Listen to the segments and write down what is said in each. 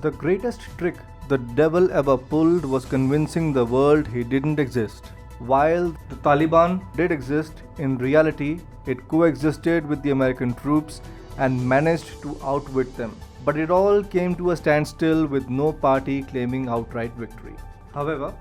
The greatest trick the devil ever pulled was convincing the world he didn't exist. While the Taliban did exist, in reality, it coexisted with the American troops and managed to outwit them. But it all came to a standstill with no party claiming outright victory. However,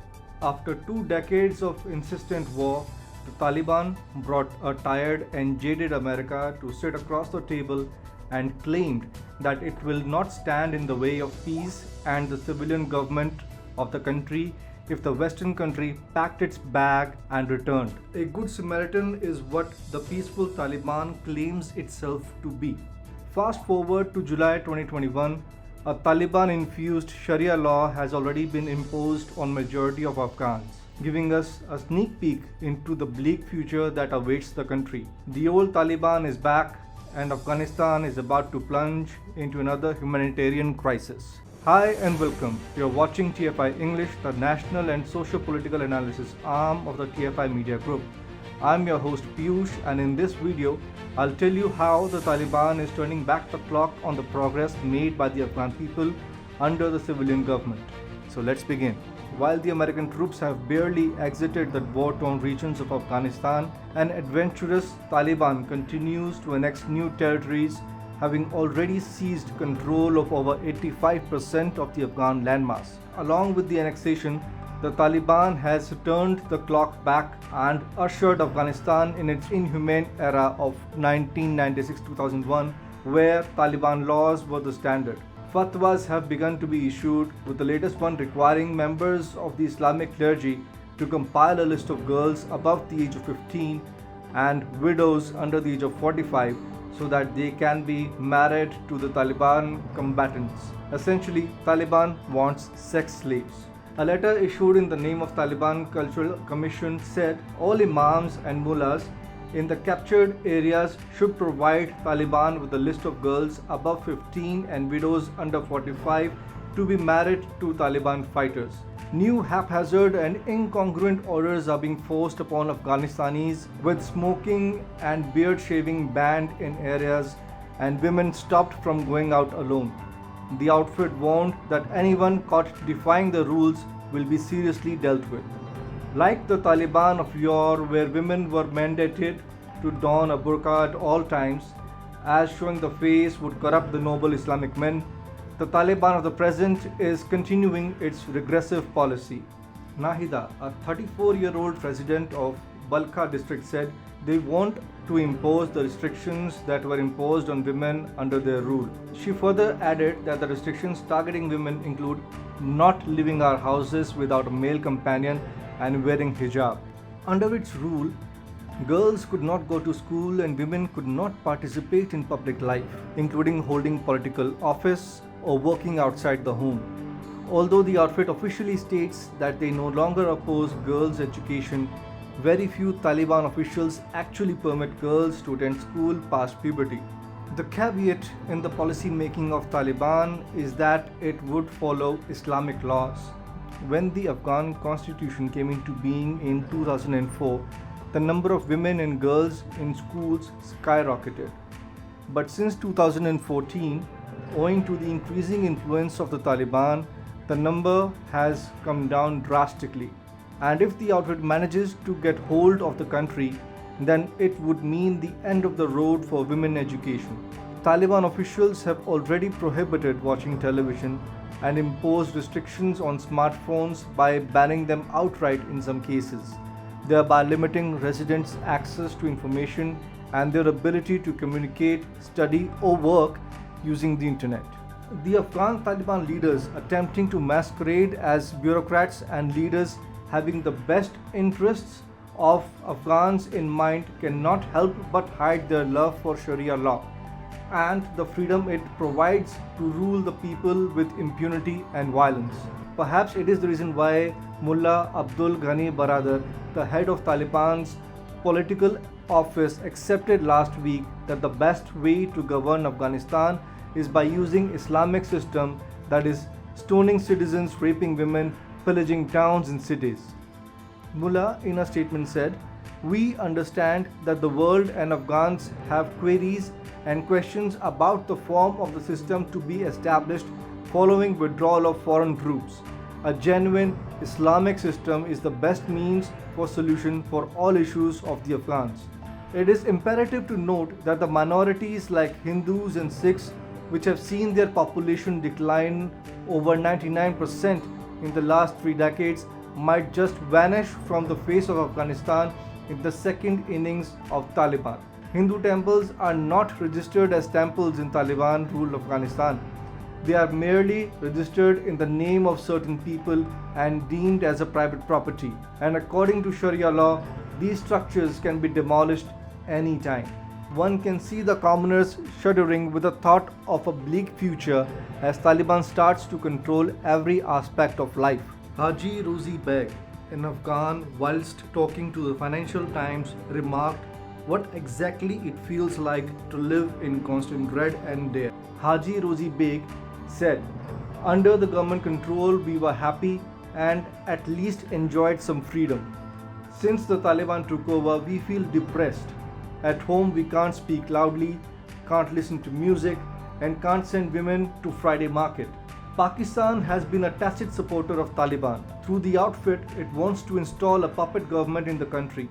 after 2 decades of insistent war, the Taliban brought a tired and jaded America to sit across the table and claimed that it will not stand in the way of peace and the civilian government of the country if the Western country packed its bag and returned. A good Samaritan is what the peaceful Taliban claims itself to be. Fast forward to July 2021, a Taliban-infused Sharia law has already been imposed on majority of Afghans, giving us a sneak peek into the bleak future that awaits the country. The old Taliban is back, and Afghanistan is about to plunge into another humanitarian crisis. Hi and welcome. You're watching TFI English, the national and socio-political analysis arm of the TFI Media Group. I'm your host Piyush, and in this video, I'll tell you how the Taliban is turning back the clock on the progress made by the Afghan people under the civilian government. So let's begin. While the American troops have barely exited the war-torn regions of Afghanistan, an adventurous Taliban continues to annex new territories, having already seized control of over 85% of the Afghan landmass. Along with the annexation, the Taliban has turned the clock back and ushered Afghanistan in its inhumane era of 1996-2001, where Taliban laws were the standard. Fatwas have begun to be issued, with the latest one requiring members of the Islamic clergy to compile a list of girls above the age of 15 and widows under the age of 45 so that they can be married to the Taliban combatants. Essentially, Taliban wants sex slaves. A letter issued in the name of Taliban Cultural Commission said all imams and mullahs in the captured areas should provide Taliban with a list of girls above 15 and widows under 45 to be married to Taliban fighters. New haphazard and incongruent orders are being forced upon Afghanistanis, with smoking and beard shaving banned in areas and women stopped from going out alone. The outfit warned that anyone caught defying the rules will be seriously dealt with. Like the Taliban of yore, where women were mandated to don a burqa at all times, as showing the face would corrupt the noble Islamic men, the Taliban of the present is continuing its regressive policy. Nahida, a 34-year-old resident of Balkha district, said they want to impose the restrictions that were imposed on women under their rule. She further added that the restrictions targeting women include not leaving our houses without a male companion and wearing hijab. Under its rule, girls could not go to school and women could not participate in public life, including holding political office or working outside the home. Although the outfit officially states that they no longer oppose girls' education, very few Taliban officials actually permit girls to attend school past puberty. The caveat in the policy making of Taliban is that it would follow Islamic laws. When the Afghan constitution came into being in 2004, the number of women and girls in schools skyrocketed. But since 2014, owing to the increasing influence of the Taliban, the number has come down drastically. And if the outfit manages to get hold of the country, then it would mean the end of the road for women education. Taliban officials have already prohibited watching television and imposed restrictions on smartphones by banning them outright in some cases, thereby limiting residents' access to information and their ability to communicate, study, or work using the internet. The Afghan Taliban leaders attempting to masquerade as bureaucrats and leaders having the best interests of Afghans in mind cannot help but hide their love for Sharia law and the freedom it provides to rule the people with impunity and violence. Perhaps it is the reason why Mullah Abdul Ghani Baradar, the head of Taliban's political office, accepted last week that the best way to govern Afghanistan is by using Islamic system, that is, stoning citizens, raping women, pillaging towns and cities. Mullah in a statement said, "We understand that the world and Afghans have queries and questions about the form of the system to be established following withdrawal of foreign troops. A genuine Islamic system is the best means for solution for all issues of the Afghans. It is imperative to note that the minorities like Hindus and Sikhs, which have seen their population decline over 99% in the last 3 decades, might just vanish from the face of Afghanistan in the second innings of Taliban. Hindu temples are not registered as temples in Taliban ruled Afghanistan. They are merely registered in the name of certain people and deemed as a private property. And according to Sharia law, these structures can be demolished anytime. One can see the commoners shuddering with the thought of a bleak future as Taliban starts to control every aspect of life. Haji Rozi Beg, an Afghan, whilst talking to the Financial Times, remarked what exactly it feels like to live in constant dread and dare. Haji Rozi Beg said, "Under the government control, we were happy and at least enjoyed some freedom. Since the Taliban took over, we feel depressed. At home, we can't speak loudly, can't listen to music, and can't send women to Friday market." Pakistan has been a tacit supporter of Taliban. Through the outfit, it wants to install a puppet government in the country,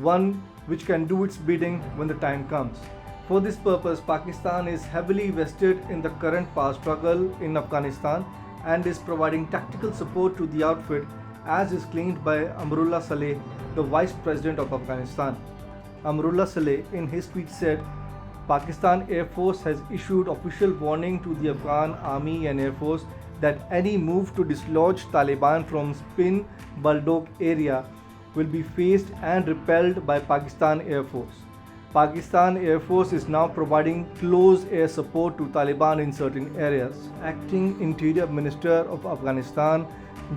one which can do its bidding when the time comes. For this purpose, Pakistan is heavily vested in the current power struggle in Afghanistan and is providing tactical support to the outfit, as is claimed by Amrullah Saleh, the Vice President of Afghanistan. Amrullah Saleh in his tweet said, Pakistan Air Force has issued official warning to the Afghan Army and Air Force that any move to dislodge Taliban from Spin Baldock area will be faced and repelled by Pakistan Air Force. Pakistan Air Force is now providing close air support to Taliban in certain areas. Acting Interior Minister of Afghanistan,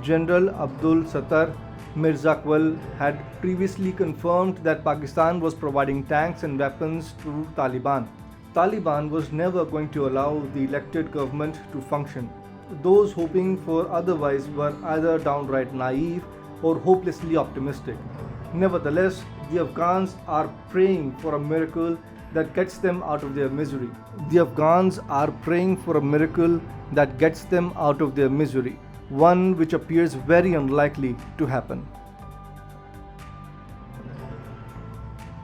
General Abdul Sattar Mirzaqul had previously confirmed that Pakistan was providing tanks and weapons to Taliban. Taliban was never going to allow the elected government to function. Those hoping for otherwise were either downright naive or hopelessly optimistic. Nevertheless, the Afghans are praying for a miracle that gets them out of their misery. The Afghans are praying for a miracle that gets them out of their misery, one which appears very unlikely to happen.